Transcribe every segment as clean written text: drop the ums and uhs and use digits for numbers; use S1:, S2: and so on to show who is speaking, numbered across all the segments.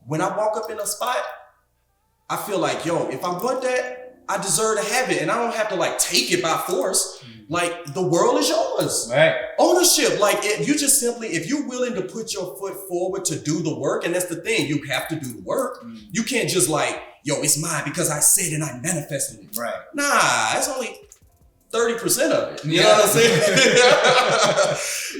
S1: when I walk up in a spot, I feel like, yo, if I want that, I deserve to have it, and I don't have to like take it by force. Like the world is yours.
S2: Right.
S1: Ownership. Like if you're willing to put your foot forward to do the work, and that's the thing, you have to do the work. You can't just like, yo, it's mine because I said and I manifested it.
S2: Right.
S1: Nah, that's only 30% of it. You know what I'm saying?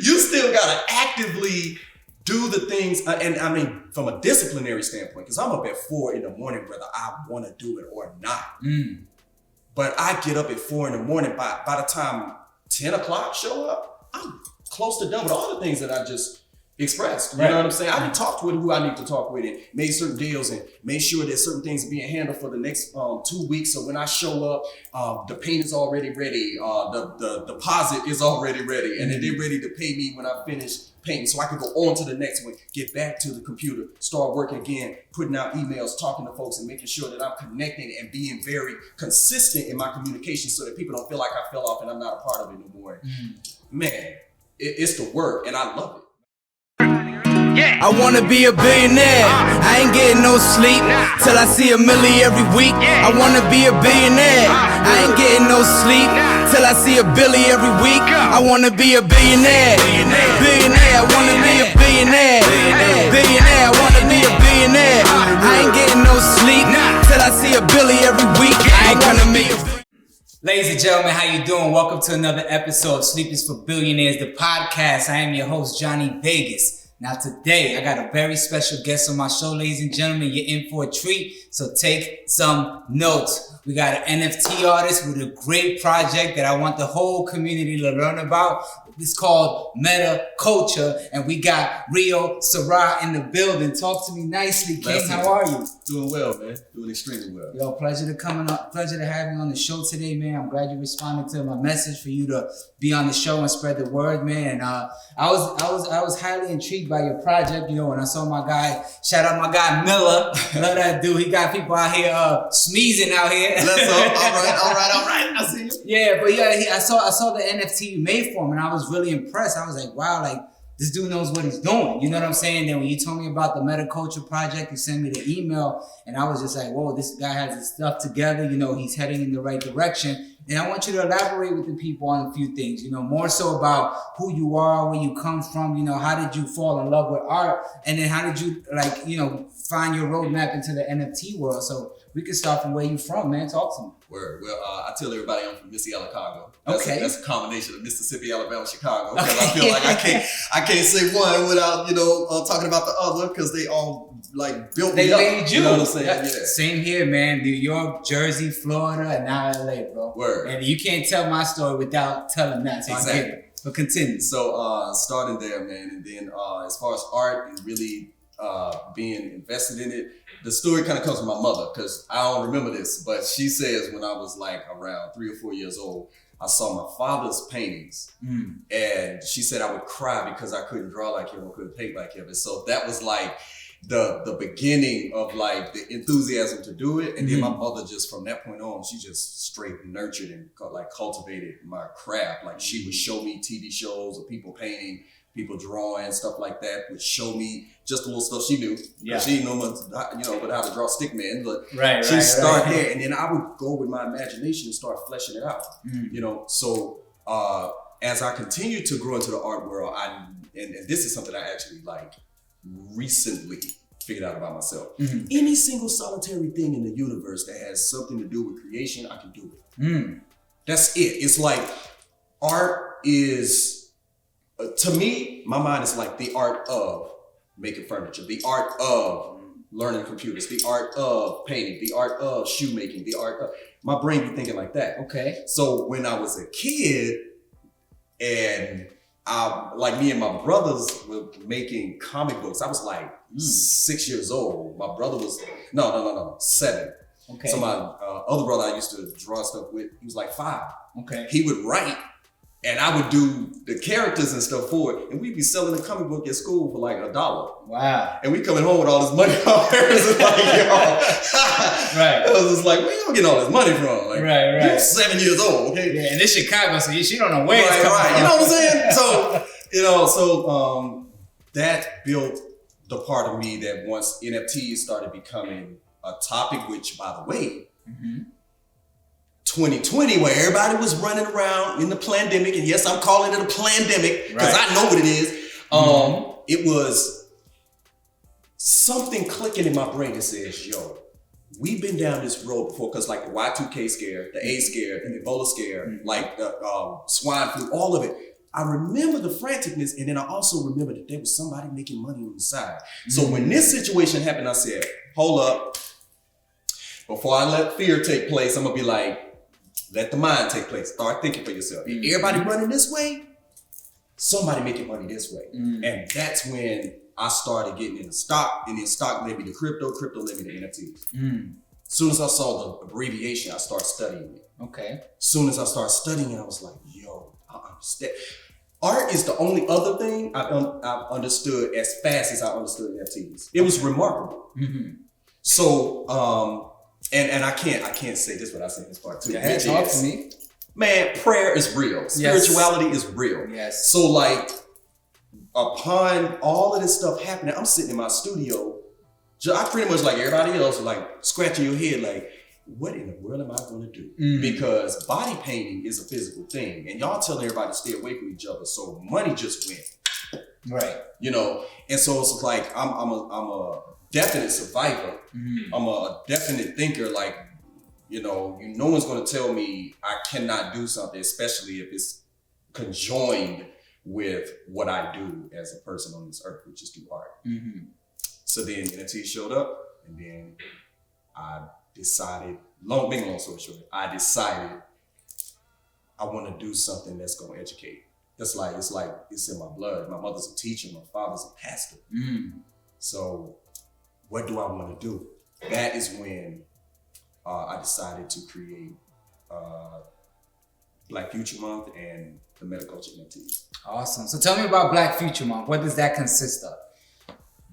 S1: You still gotta actively do the things, and I mean, from a disciplinary standpoint, because I'm up at 4 in the morning, whether I want to do it or not. But I get up at 4 in the morning. By the time 10 o'clock show up, I'm close to done with all the things that I just expressed. You know what I'm saying? I done talked with who I need to talk with and made certain deals and made sure that certain things are being handled for the next 2 weeks. So when I show up, the paint is already ready. The deposit is already ready. And then they're ready to pay me when I finish painting. So I can go on to the next one, get back to the computer, start working again, putting out emails, talking to folks and making sure that I'm connecting and being very consistent in my communication so that people don't feel like I fell off and I'm not a part of it no more. Man, it's the work and I love it.
S3: I wanna be a billionaire. I ain't getting no sleep till I see $1 million every week. I wanna be a billionaire. I ain't getting no sleep till I see $1 billion every week. I wanna be a billionaire. Billionaire, I wanna be a billionaire. Billionaire, I wanna be a billionaire. I ain't getting no sleep till I see $1 billion every week. I wanna be a
S2: Ladies and gentlemen, how you doing? Welcome to another episode of Sleep is for Billionaires, the podcast. I am your host, Jonni Vegaz. Now today, I got a very special guest on my show, ladies and gentlemen. You're in for a treat, so take some notes. We got an NFT artist with a great project that I want the whole community to learn about. It's called Meta Culture, and we got Rio SIRAH in the building. Talk to me nicely, King. How are you?
S1: Doing well, man. Doing extremely well.
S2: Yo, pleasure to have you on the show today, man. I'm glad you responded to my message for you to be on the show and spread the word, man. And I was highly intrigued by your project. You know, when I saw my guy, shout out my guy Miller. Love that dude. He got people out here sneezing out here.
S1: All right. I see you.
S2: Yeah, but I saw the NFT you made for him, and I was really impressed. I was like, wow, like this dude knows what he's doing. You know what I'm saying? Then when you told me about the Meta Culture project, you sent me the email, and I was just like, whoa, this guy has his stuff together. You know, he's heading in the right direction. And I want you to elaborate with the people on a few things, you know, more so about who you are, where you come from, you know, how did you fall in love with art? And then how did you, like, you know, find your roadmap into the NFT world? So we can start from where you from, man. Talk to me.
S1: Word. Well, I tell everybody I'm from Mississippi, Chicago. That's a combination of Mississippi, Alabama, Chicago. Because I feel like I can't say one without, you know, talking about the other because they all like built me up.
S2: They made you.
S1: You know what I'm saying?
S2: Yeah. Same here, man. New York, Jersey, Florida, and now LA, bro.
S1: Word.
S2: And you can't tell my story without telling that. So
S1: exactly.
S2: I get it. But continue.
S1: So starting there, man, and then as far as art and really being invested in it, the story kind of comes from my mother because I don't remember this, but she says when I was like around 3 or 4 years old, I saw my father's paintings and she said I would cry because I couldn't draw like him or couldn't paint like him. And so that was like the beginning of like the enthusiasm to do it. And then my mother just from that point on, she just straight nurtured and like cultivated my craft. Like she would show me TV shows of people painting, people drawing, stuff like that, would show me just a little stuff she knew. Yeah. She didn't know much, you know, but how to draw stick man. But she'd start there, and then I would go with my imagination and start fleshing it out. You know, so as I continued to grow into the art world, and this is something I actually like recently figured out about myself. Any single solitary thing in the universe that has something to do with creation, I can do it. That's it. It's like art is. To me, my mind is like the art of making furniture, the art of learning computers, the art of painting, the art of shoemaking, the art of... My brain be thinking like that.
S2: Okay.
S1: So when I was a kid and like me and my brothers were making comic books, I was like 6 years old. My brother was, no, 7. Okay. So my other brother I used to draw stuff with, he was like 5. Okay. He would write. And I would do the characters and stuff for it. And we'd be selling the comic book at school for like $1.
S2: Wow.
S1: And we coming home with all this money. Our parents was like, yo.
S2: Right.
S1: It was just like, where y'all getting all this money from? Like,
S2: right.
S1: You're 7 years old, okay?
S2: Yeah, and it's Chicago, so she don't know where it's coming from.
S1: You know what I'm saying? So, you know, that built the part of me that once NFTs started becoming a topic, which by the way, 2020, where everybody was running around in the pandemic, and yes, I'm calling it a pandemic because I know what it is. It was something clicking in my brain that says, yo, we've been down this road before, because like the Y2K scare, the AIDS scare, the Ebola scare, like the swine flu, all of it. I remember the franticness, and then I also remember that there was somebody making money on the side. So when this situation happened, I said, hold up. Before I let fear take place, I'm gonna be like, let the mind take place. Start thinking for yourself. If everybody running this way, somebody making money this way. And that's when I started getting into stock, and then stock led me to crypto led me to NFTs. As soon as I saw the abbreviation, I started studying it.
S2: Okay.
S1: As soon as I started studying it, I was like, yo, I understand. Art is the only other thing I've understood as fast as I understood NFTs. It was remarkable. So, and I can't say this without saying this part too.
S2: Yeah, talk to me.
S1: Man, prayer is real. Spirituality is real.
S2: Yes.
S1: So like, upon all of this stuff happening, I'm sitting in my studio. I pretty much like everybody else, like scratching your head, like, what in the world am I going to do? Because body painting is a physical thing, and y'all telling everybody to stay away from each other. So money just went,
S2: right?
S1: You know, and so it's like I'm a definite survivor. I'm a definite thinker. Like, no one's going to tell me I cannot do something, especially if it's conjoined with what I do as a person on this earth, which is do art. So then NFT showed up, and then I decided, long story short, I decided I want to do something that's going to educate. It's in my blood. My mother's a teacher, my father's a pastor. So what do I want to do? That is when I decided to create Black Future Month and the Metaculture NFTs.
S2: Awesome. So tell me about Black Future Month. What does that consist of?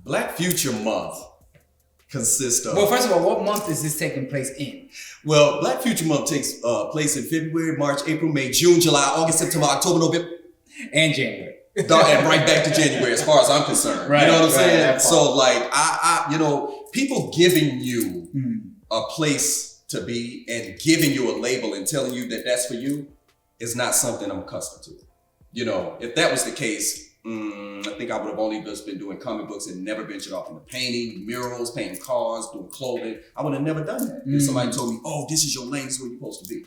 S1: Black Future Month consists of...
S2: Well, first of all, what month is this taking place in?
S1: Well, Black Future Month takes place in February, March, April, May, June, July, August, September, October, November.
S2: And January.
S1: And right back to January as far as I'm concerned.
S2: Right,
S1: you know what I'm saying?
S2: So
S1: like, I people giving you a place to be and giving you a label and telling you that that's for you is not something I'm accustomed to. If that was the case, I think I would have only just been doing comic books and never ventured off into painting, murals, painting cars, doing clothing. I would have never done that. If somebody told me, oh, this is your lane, this is where you're supposed to be.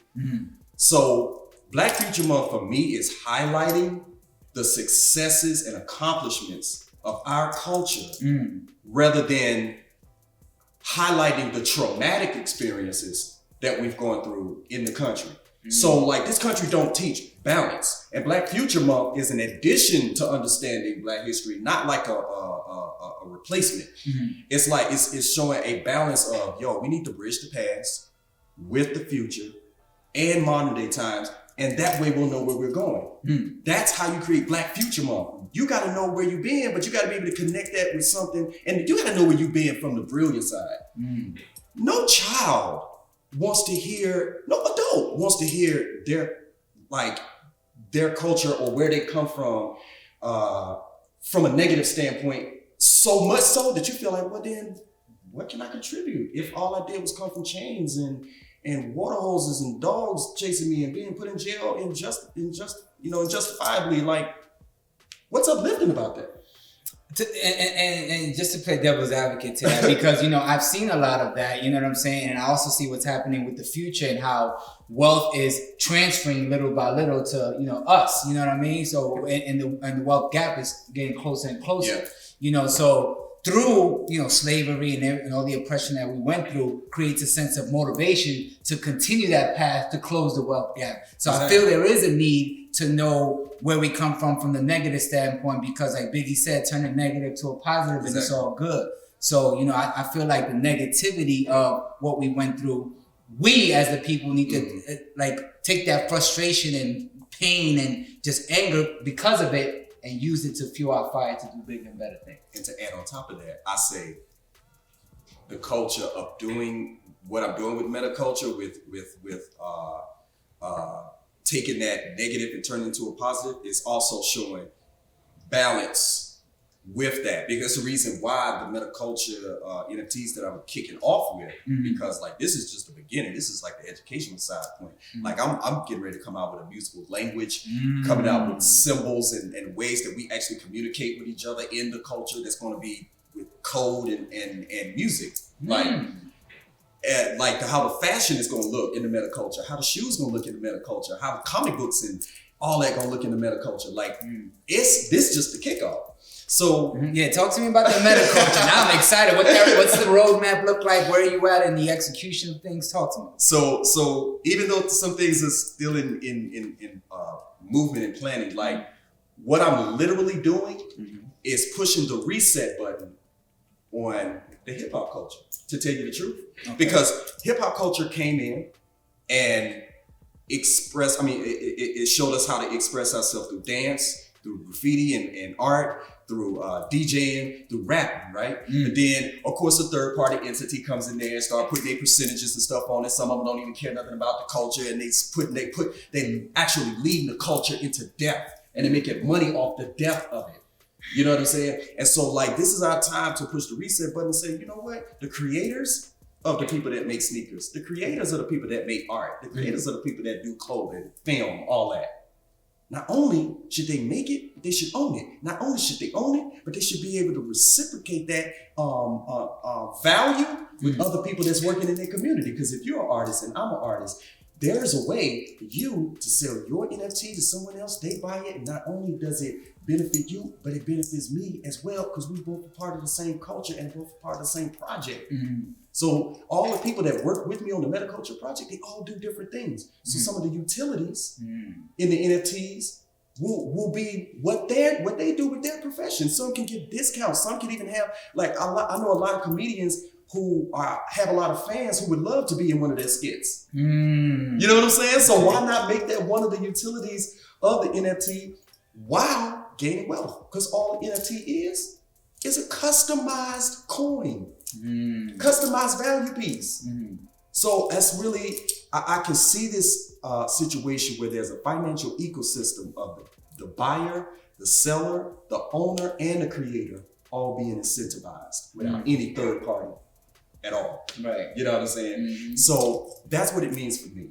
S1: So Black Future Month for me is highlighting the successes and accomplishments of our culture rather than highlighting the traumatic experiences that we've gone through in the country. So like, this country don't teach balance, and Black Future Month is an addition to understanding Black history, not like a replacement. It's like, it's showing a balance of, we need to bridge the past with the future and modern day times, and that way we'll know where we're going. That's how you create Black Future Month. You got to know where you've been, but you got to be able to connect that with something, and you got to know where you've been from the brilliant side. No child wants to hear, no adult wants to hear their culture or where they come from a negative standpoint, so much so that you feel like, well then, what can I contribute if all I did was come from chains and water hoses and dogs chasing me and being put in jail injustifiably? Like, what's uplifting about that?
S2: And just to play devil's advocate to that, because I've seen a lot of that, you know what I'm saying, and I also see what's happening with the future and how wealth is transferring little by little to us, you know what I mean. So and the wealth gap is getting closer and closer, so through slavery and all the oppression that we went through creates a sense of motivation to continue that path to close the wealth gap. So exactly. I feel there is a need to know where we come from the negative standpoint, because like Biggie said, turn a negative to a positive and it's all good. So, I feel like the negativity of what we went through, we as the people need to take that frustration and pain and just anger because of it and use it to fuel our fire to do bigger and better things.
S1: And to add on top of that, I say the culture of doing what I'm doing with metaculture, with taking that negative and turning it into a positive, is also showing balance with that, because the reason why the metaculture NFTs that I'm kicking off with, because like this is just the beginning. This is like the educational side point. Like I'm getting ready to come out with a musical language, coming out with symbols and ways that we actually communicate with each other in the culture. That's going to be with code and music, like. And like how the fashion is going to look in the metaculture, how the shoes going to look in the metaculture, how the comic books and all that going to look in the metaculture. Like it's this just the kickoff. So
S2: yeah, talk to me about the metaculture. Now I'm excited. What's the roadmap look like? Where are you at in the execution of things? Talk to me.
S1: So even though some things are still in movement and planning, like what I'm literally doing is pushing the reset button on the hip hop culture. To tell you the truth, because hip hop culture came in and expressed. I mean, it showed us how to express ourselves through dance, through graffiti and art, through DJing, through rapping, right? But then, of course, a third party entity comes in there and start putting their percentages and stuff on it. Some of them don't even care nothing about the culture, and they actually leading the culture into death, and they making money off the death of it. You know what I'm saying? And so like, this is our time to push the reset button and say, you know what? The creators of the people that make sneakers, the creators are the people that make art, the creators are the people that do clothing, film, all that. Not only should they make it, they should own it. Not only should they own it, but they should be able to reciprocate that value with other people that's working in their community. Because if you're an artist and I'm an artist, there's a way for you to sell your NFT to someone else. They buy it, and not only does it benefit you, but it benefits me as well, because we both are part of the same culture and both are part of the same project. So all the people that work with me on the metaculture project, they all do different things. So some of the utilities in the NFTs will be what they do with their profession. Some can give discounts. Some can even have, like, I know a lot of comedians who have a lot of fans who would love to be in one of their skits. You know what I'm saying? So why not make that one of the utilities of the NFT while gaining wealth? Because all the NFT is a customized coin, customized value piece. So that's really, I can see this situation where there's a financial ecosystem of the buyer, the seller, the owner, and the creator all being incentivized without any third party at all. Right. You know what I'm saying? So that's what it means for me,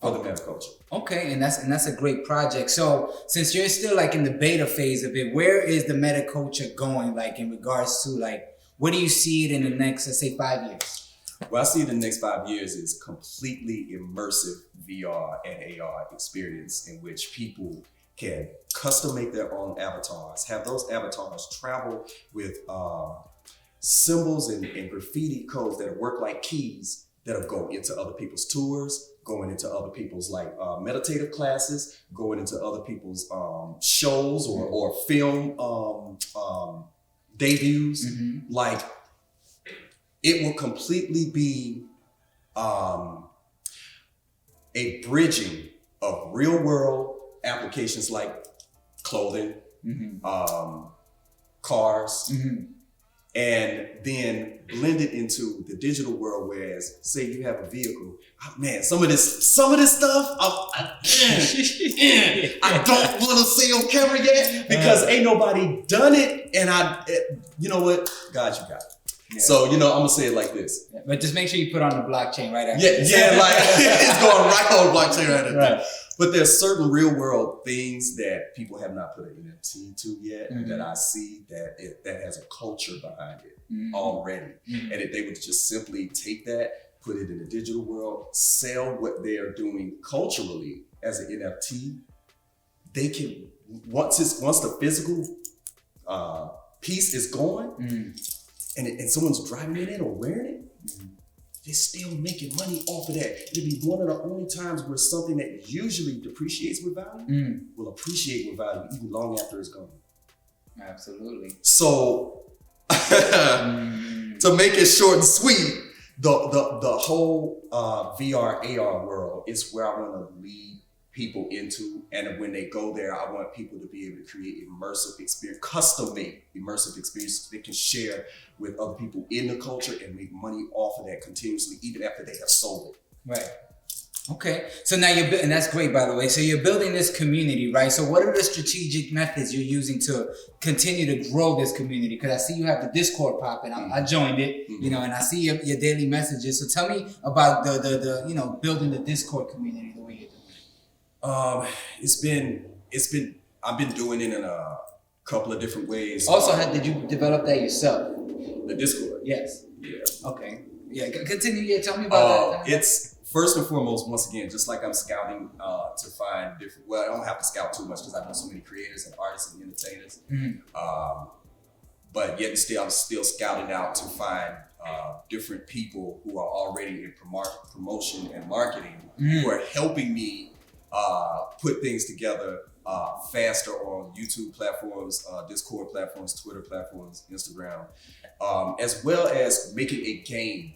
S1: for the metaculture.
S2: Okay, and that's a great project. So since you're still like in the beta phase of it, where is the metaculture going, like in regards to like, where do you see it in the next, let's say, 5 years?
S1: Well, I see it in the next 5 years is completely immersive VR and AR experience in which people can custom make their own avatars, have those avatars travel with symbols and graffiti codes that work like keys that'll go into other people's tours, going into other people's like meditative classes, going into other people's shows or film debuts. Like, it will completely be a bridging of real world applications like clothing, cars, and then blend it into the digital world. Whereas, say you have a vehicle, man, some of this stuff, I don't want to say on camera yet because ain't nobody done it, and you know what, God, you got it. Yeah. So, you know, I'm gonna say it like this.
S2: Yeah, but just make sure you put on the blockchain right after.
S1: Yeah, like it's going right on the blockchain right after. But there's certain real world things that people have not put an NFT to yet that I see that has a culture behind it already. And if they would just simply take that, put it in the digital world, sell what they are doing culturally as an NFT, they can, once the physical piece is gone, and someone's driving in it or wearing it, they're still making money off of that. It'll be one of the only times where something that usually depreciates with value will appreciate with value even long after it's gone.
S2: Absolutely.
S1: So to make it short and sweet, the whole VR AR world is where I want to lead people into, and when they go there, I want people to be able to create immersive experience, custom-made immersive experiences they can share with other people in the culture and make money off of that continuously, even after they have sold it.
S2: Right. Okay, so now you're and that's great, by the way. So you're building this community, right? So what are the strategic methods you're using to continue to grow this community? Because I see you have the Discord popping. I joined it, you know, and I see your daily messages. So tell me about the you know, building the Discord community the way you're doing it.
S1: It's been I've been doing it in a couple of different ways.
S2: Also, did you develop that yourself?
S1: The Discord.
S2: Yes.
S1: Yeah.
S2: Okay. Yeah. Continue. Yeah. Tell me about that.
S1: It's first and foremost, once again, just like I'm scouting to find different. Well, I don't have to scout too much because I know so many creators and artists and entertainers. But yet still, I'm still scouting out to find different people who are already in promotion and marketing who are helping me put things together faster on YouTube platforms, Discord platforms, Twitter platforms, Instagram, as well as making a game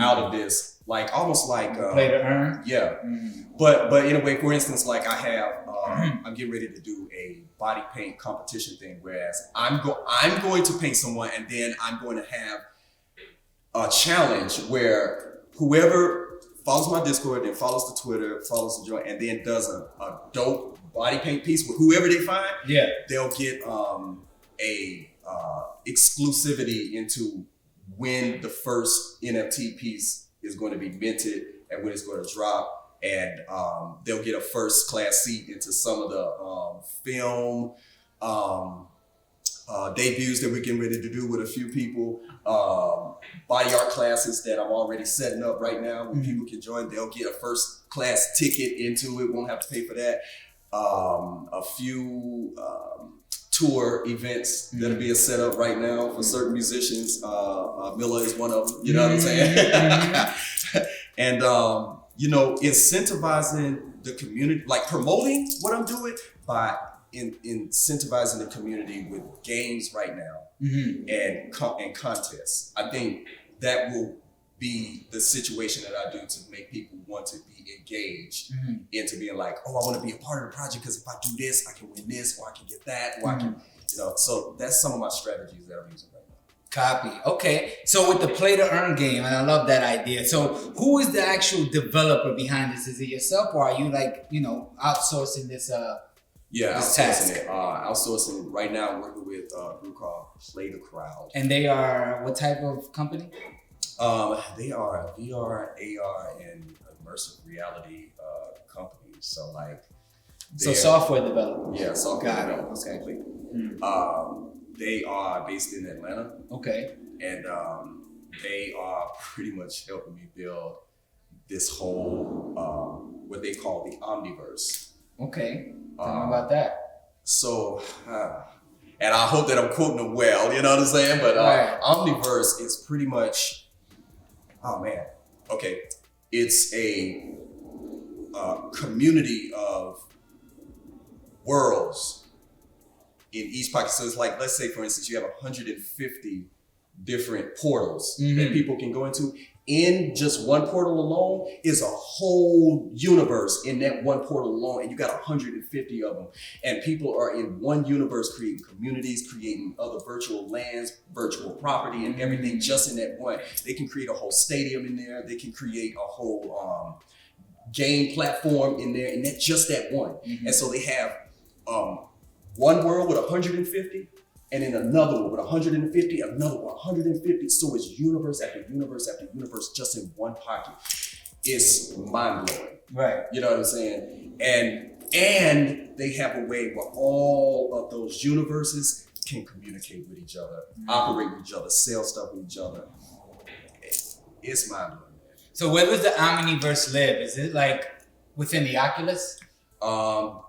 S1: out of this, like almost like
S2: play to earn.
S1: Yeah, but in a way, for instance, like I have, I'm getting ready to do a body paint competition thing. Whereas I'm going to paint someone, and then I'm going to have a challenge where whoever follows my Discord, then follows the Twitter, follows the joint, and then does a dope body paint piece with whoever they find. Yeah, they'll get a exclusivity into when the first NFT piece is going to be minted and when it's going to drop, and they'll get a first class seat into some of the film debuts that we're getting ready to do with a few people, body art classes that I'm already setting up right now where people can join. They'll get a first class ticket into it, won't have to pay for that. A few tour events that are being set up right now for certain musicians. Miller is one of them, you know what I'm saying? And, you know, incentivizing the community, like promoting what I'm doing by incentivizing the community with games right now and contests. I think that will be the situation that I do to make people want to be engaged into being like, oh, I want to be a part of the project because if I do this, I can win this, or I can get that, or I can, you know. So that's some of my strategies that I'm using right now.
S2: Copy. Okay. So with the play to earn game, and I love that idea. So who is the actual developer behind this? Is it yourself, or are you like, you know, outsourcing this?
S1: Yeah,
S2: this
S1: outsourcing
S2: task?
S1: it. Outsourcing right now. I'm working with a group called Play the Crowd.
S2: And they are what type of company?
S1: They are a VR, AR, and immersive reality company. So like,
S2: so software developers.
S1: Yeah, software
S2: Got it.
S1: developers.
S2: Okay.
S1: They are based in Atlanta.
S2: Okay.
S1: And they are pretty much helping me build this whole what they call the Omniverse.
S2: Okay. Tell me about that.
S1: So, and I hope that I'm quoting them well. You know what I'm saying? But Omniverse is pretty much. Oh man, okay. It's a community of worlds in each pocket. So it's like, let's say for instance, you have 150 different portals that people can go into. In just one portal alone is a whole universe in that one portal alone, and you got 150 of them. And people are in one universe creating communities, creating other virtual lands, virtual property, and everything just in that one. They can create a whole stadium in there. They can create a whole game platform in there, and that's just that one. And so they have one world with 150. And then another one with 150, another one 150. So it's universe after universe after universe just in one pocket. It's mind blowing. Right. You know what I'm saying? And they have a way where all of those universes can communicate with each other, operate with each other, sell stuff with each other. It's mind blowing.
S2: So where does the Omniverse live? Is it like within the Oculus?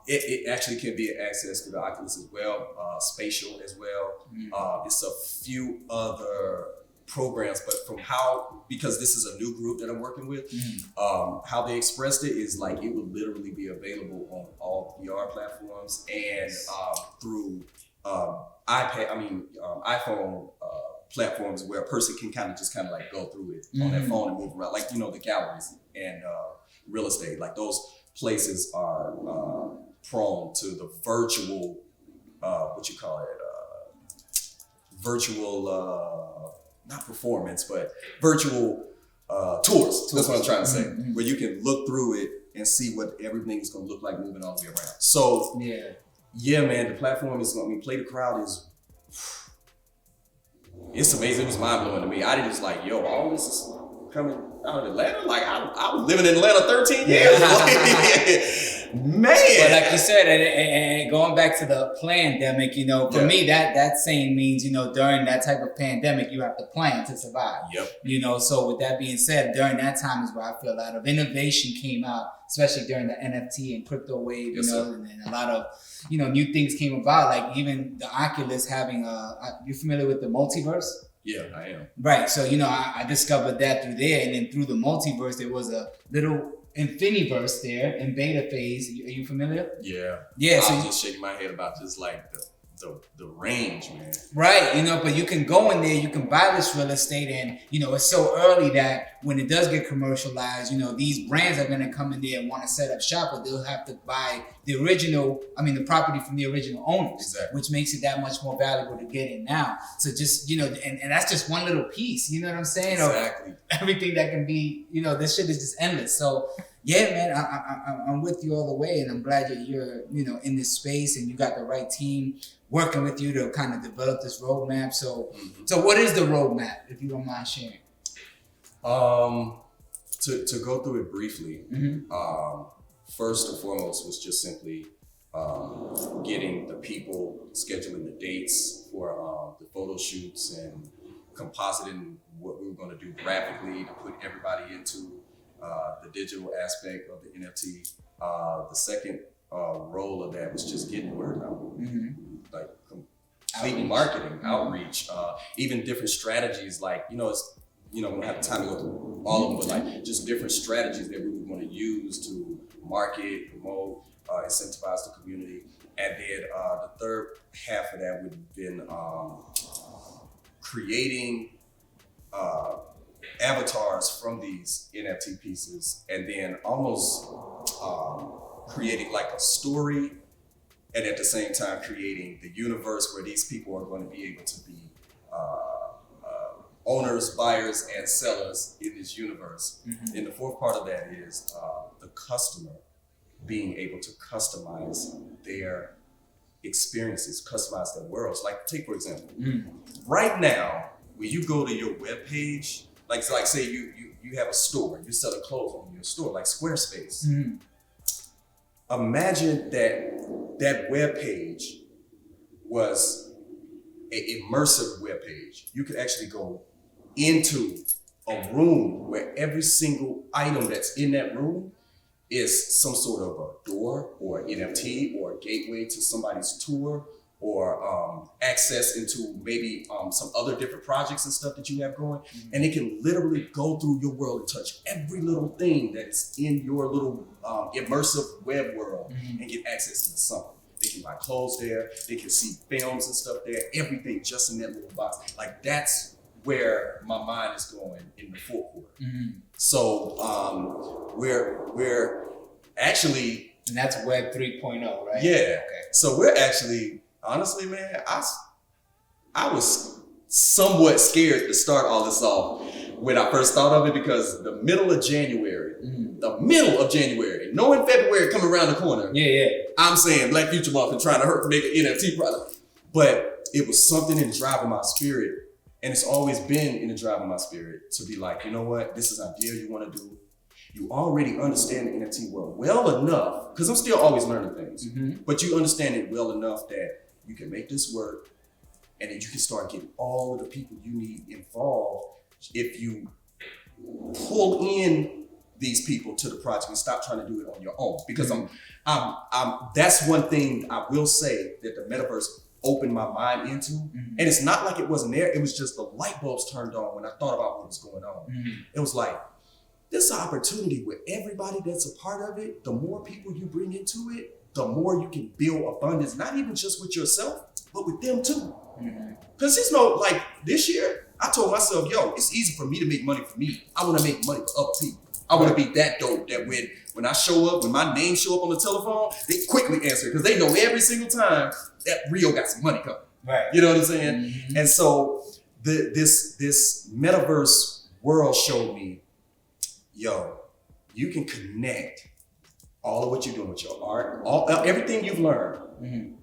S1: It actually can be access to the Oculus as well, spatial as well. It's a few other programs, but because this is a new group that I'm working with, how they expressed it is like it would literally be available on all VR platforms and through iPhone platforms where a person can kind of like go through it on their phone and move around, like, you know, the galleries and real estate, like those places are prone to the virtual, virtual, not performance, but virtual tours. That's what I'm trying to say. Where you can look through it and see what everything is going to look like moving all the way around. So yeah, man, the platform is going to Play the Crowd is, it's amazing. It was mind blowing to me. I was like, yo, all this is coming out of Atlanta. Like I was living in Atlanta 13 years. Man.
S2: But like you said, and going back to the pandemic, you know, for me, that saying means, you know, during that type of pandemic, you have to plan to survive. You know, so with that being said, during that time is where I feel a lot of innovation came out, especially during the NFT and crypto wave, you know, and a lot of, you know, new things came about, like even the Oculus having you familiar with the multiverse?
S1: Yeah, I am.
S2: Right. So, you know, I discovered that through there, and then through the multiverse, there was a little Infiniverse there in beta phase. Are you familiar?
S1: Yeah. So I was just shaking my head about just like the range, man.
S2: Right, you know, but you can go in there, you can buy this real estate, and you know, it's so early that when it does get commercialized, you know, these brands are gonna come in there and want to set up shop, but they'll have to buy the property from the original owners, which makes it that much more valuable to get in now. So just, you know, and that's just one little piece, you know what I'm saying? Exactly. Of everything that can be, you know, this shit is just endless. So yeah, man, I'm with you all the way, and I'm glad that you're, you know, in this space and you got the right team working with you to kind of develop this roadmap. So, so what is the roadmap, if you don't mind sharing?
S1: To go through it briefly, first and foremost was just simply getting the people, scheduling the dates for the photo shoots and compositing what we were going to do graphically to put everybody into the digital aspect of the NFT. The second role of that was just getting word out, like complete marketing, outreach, even different strategies. Like, you know, it's, you know, we don't have time to go through all of them, but like just different strategies that we were going to use to market, promote, incentivize the community. And then the third half of that would have been creating avatars from these NFT pieces, and then almost creating like a story, and at the same time creating the universe where these people are going to be able to be owners, buyers, and sellers in this universe. And the fourth part of that is the customer being able to customize their experiences, customize their worlds. Like, take for example, right now, when you go to your web page, like say you have a store, you're selling clothes on your store, like Squarespace. Imagine that web page was an immersive web page. You could actually go into a room where every single item that's in that room is some sort of a door or an NFT or a gateway to somebody's tour, or access into maybe some other different projects and stuff that you have going. And it can literally go through your world and touch every little thing that's in your little immersive web world and get access to something. They can buy clothes there, they can see films and stuff there, everything just in that little box. Like, that's where my mind is going in the forecourt. So we're actually...
S2: And that's Web 3.0, right?
S1: Yeah.
S2: Okay.
S1: So we're actually... Honestly, man, I was somewhat scared to start all this off when I first thought of it, because the middle of January, knowing February coming around the corner, I'm saying Black Future Month and trying to make an NFT product. But it was something in the drive of my spirit, and it's always been in the drive of my spirit to be like, you know what, this is an idea you want to do. You already understand the NFT world well enough, because I'm still always learning things, but you understand it well enough that you can make this work, and then you can start getting all of the people you need involved if you pull in these people to the project and stop trying to do it on your own. Because that's one thing I will say that the metaverse opened my mind into. And it's not like it wasn't there, it was just the light bulbs turned on when I thought about what was going on. It was like, this opportunity with everybody that's a part of it, the more people you bring into it, the more you can build abundance, not even just with yourself, but with them too. Because there's no, like this year, I told myself, yo, it's easy for me to make money for me. I want to make money for other people. I want to be that dope that when I show up, when my name show up on the telephone, they quickly answer, because they know every single time that Rio got some money coming. Right. You know what I'm saying? And so this metaverse world showed me yo, you can connect all of what you're doing with your art, everything you've learned.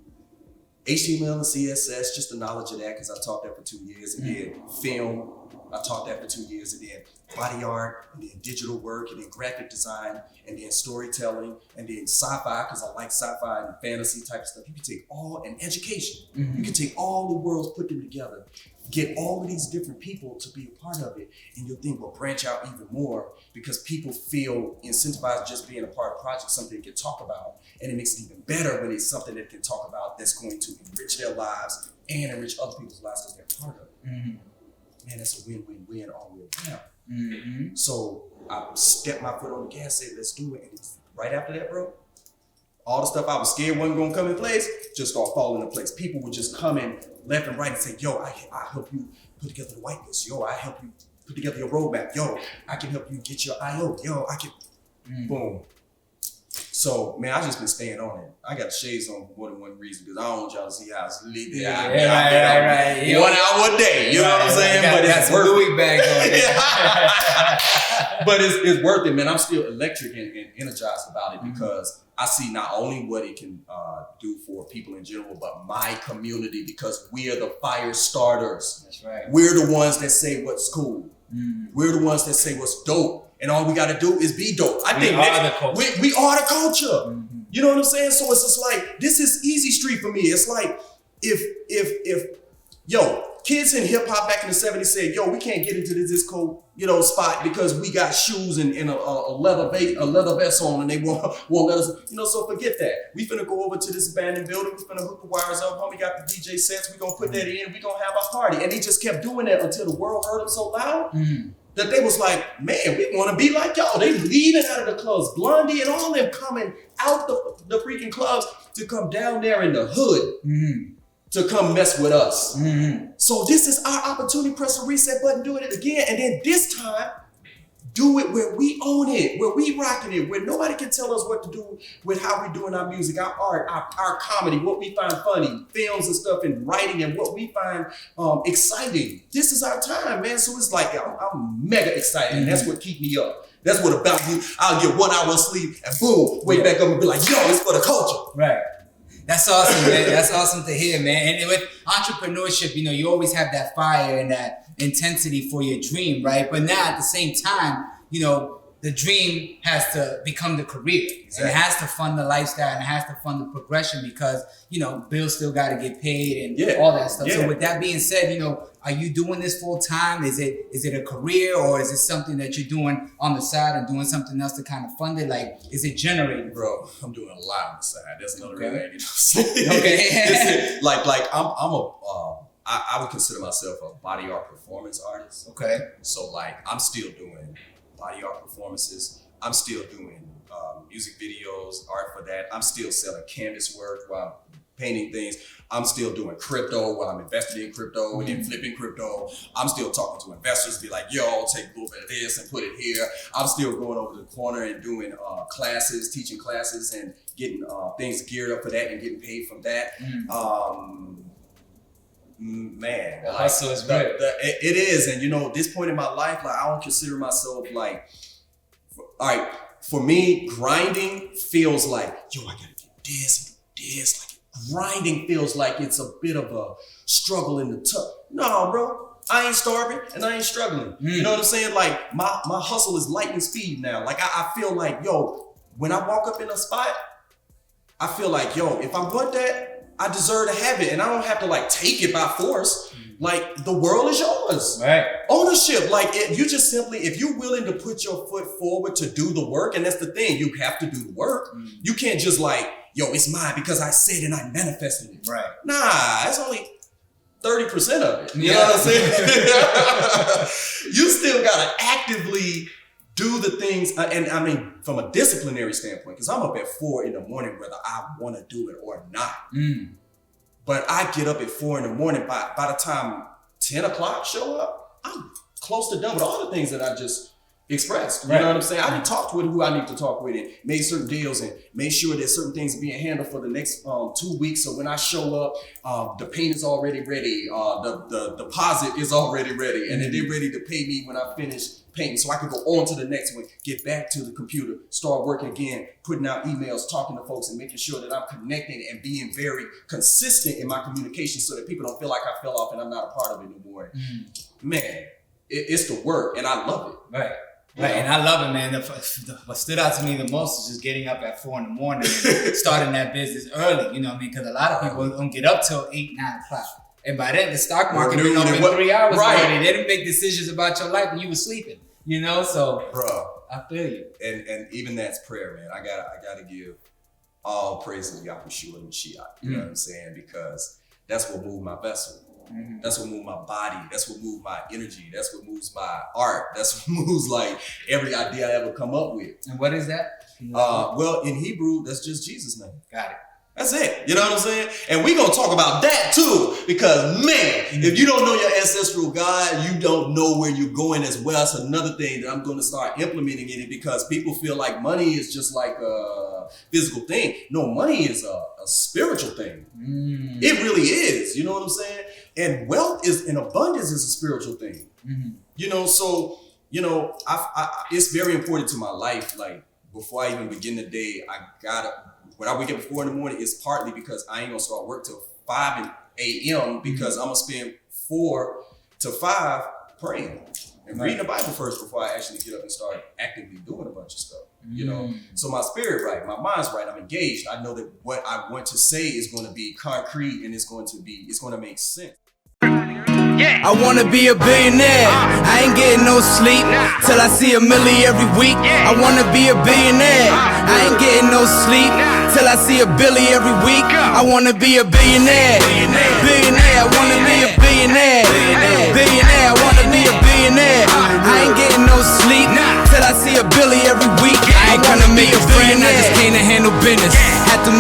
S1: HTML and CSS, just the knowledge of that, because I taught that for 2 years, and then film, I taught that for 2 years, and then body art, and then digital work, and then graphic design, and then storytelling, and then sci-fi, because I like sci-fi and fantasy type of stuff. You can take all, and education, you can take all the worlds, put them together, get all of these different people to be a part of it, and your thing will branch out even more because people feel incentivized just being a part of a project, something they can talk about. And it makes it even better when it's something that they can talk about that's going to enrich their lives and enrich other people's lives because they're part of it. Man, that's a win-win-win all the way around. So I stepped my foot on the gas, said, let's do it. And right after that, bro, all the stuff I was scared wasn't gonna come in place just started falling into place. People would just come in left and right and say, yo, I help you put together the whitelist. Yo, I help you put together your roadmap. Yo, I can help you get your IO. Yo, I can, boom. So, man, I just been staying on it. I got shades on for more than one reason because I don't want y'all to see how it's lit.
S2: Right.
S1: 1 hour a day, you know what I'm saying? But it's worth
S2: Louis bag on.
S1: But it's worth it, man. I'm still electric and energized about it because I see not only what it can do for people in general, but my community, because we are the fire starters.
S2: That's right.
S1: We're the ones that say what's cool. We're the ones that say what's dope. And all we got to do is be dope.
S2: We are the culture.
S1: We are the culture. You know what I'm saying? So it's just like, this is easy street for me. It's like, if kids in hip hop back in the 70s said, yo, we can't get into this disco, spot because we got shoes and a leather vest on and they won't let us, so forget that. We finna go over to this abandoned building. We finna hook the wires up. Homie got the DJ sets. We gonna put that in. We gonna have a party. And they just kept doing that until the world heard them so loud that they was like, man, we want to be like y'all. They leaving out of the clubs. Blondie and all them coming out the freaking clubs to come down there in the hood to come mess with us. So this is our opportunity. Press the reset button, doing it again. And then this time, do it where we own it, where we rocking it, where nobody can tell us what to do with how we doing our music, our art, our comedy, what we find funny, films and stuff, and writing, and what we find exciting. This is our time, man. So it's like, I'm mega excited, and that's what keep me up. That's what about you. I'll get 1 hour of sleep, and boom, wake back up and be like, yo, it's for the culture.
S2: Right. That's awesome, man. That's awesome to hear, man. And with entrepreneurship, you always have that fire and that intensity for your dream, right? But now at the same time, the dream has to become the career. Exactly. And it has to fund the lifestyle and it has to fund the progression because, bills still got to get paid and all that stuff. So with that being said, are you doing this full time? Is it a career or is it something that you're doing on the side and doing something else to kind of fund it? Like, is it generating?
S1: Bro, I'm doing a lot on the side. That's another reason. Okay. I would consider myself a body art performance artist.
S2: Okay.
S1: So I'm still doing body art performances. I'm still doing music videos, art for that. I'm still selling canvas work while I'm painting things. I'm still doing crypto while I'm invested in crypto and then flipping crypto. I'm still talking to investors, be like, yo, take a little bit of this and put it here. I'm still going over to the corner and doing classes, teaching classes and getting things geared up for that and getting paid from that. Man,
S2: the hustle is real.
S1: It is, and at this point in my life, I don't consider myself for me, grinding feels like, yo, I gotta get this and do this. Grinding feels like it's a bit of a struggle in the tough. No, bro, I ain't starving and I ain't struggling. You know what I'm saying? My hustle is lightning speed now. I feel like, yo, when I walk up in a spot, I feel like, yo, if I want that, I deserve to have it, and I don't have to take it by force. The world is yours.
S2: Right.
S1: Ownership. If you're willing to put your foot forward to do the work, and that's the thing, you have to do the work. You can't just yo, it's mine because I said and I manifested it.
S2: Right.
S1: Nah, that's only 30% of it. You know what I'm saying? You still gotta actively do the things, and I mean, from a disciplinary standpoint, because I'm up at 4 a.m, whether I want to do it or not. But I get up at 4 a.m. By the time 10 o'clock show up, I'm close to done with all the things that I just expressed. You know what I'm saying? I done talked with who I need to talk with and made certain deals and made sure that certain things are being handled for the next 2 weeks. So when I show up, the paint is already ready, the deposit is already ready, and then they're ready to pay me when I finish painting, so I can go on to the next one, get back to the computer, start working again, putting out emails, talking to folks, and making sure that I'm connecting and being very consistent in my communication so that people don't feel like I fell off and I'm not a part of it no more. Man, it's the work, and I love it.
S2: Right. Right, and I love it, man. What stood out to me the most is just getting up at 4 a.m. and starting that business early. You know what I mean? Because a lot of people don't get up till 8, 9 o'clock. And by then, the stock market been open 3 hours already. They didn't make decisions about your life when you were sleeping. You know, so
S1: bro,
S2: I feel you.
S1: And even that's prayer, man. I gotta give all praise to Yahushua and Mashiach. You know what I'm saying? Because that's what moved my vessel. That's what moved my body. That's what moved my energy. That's what moves my art. That's what moves like every idea I ever come up with.
S2: And what is that?
S1: Well, in Hebrew, that's just Jesus' name.
S2: Got it.
S1: That's it. You know what I'm saying? And we're going to talk about that too, because man, if you don't know your ancestral God, you don't know where you're going as well. That's another thing that I'm going to start implementing in it, because people feel like money is just like a physical thing. No, money is a spiritual thing. It really is. You know what I'm saying? And wealth is, in abundance is a spiritual thing. You know, so, you know, it's very important to my life. Like, before I even begin the day, when I wake up at 4 a.m, it's partly because I ain't gonna start work till 5 a.m. because I'm gonna spend 4 to 5 praying and reading the Bible first before I actually get up and start actively doing a bunch of stuff. You know, so my spirit right, my mind's right, I'm engaged. I know that what I want to say is going to be concrete and it's going to make sense.
S3: I wanna be a billionaire. I ain't getting no sleep till I see $1 million every week. I wanna be a billionaire. I ain't getting no sleep till I see $1 billion every week. I wanna be a billionaire. Billionaire, I wanna be a billionaire. Billionaire, I wanna be a billionaire. I ain't getting no sleep till I see $1 billion every week. I ain't gonna make a friend, I just came to handle business. Had to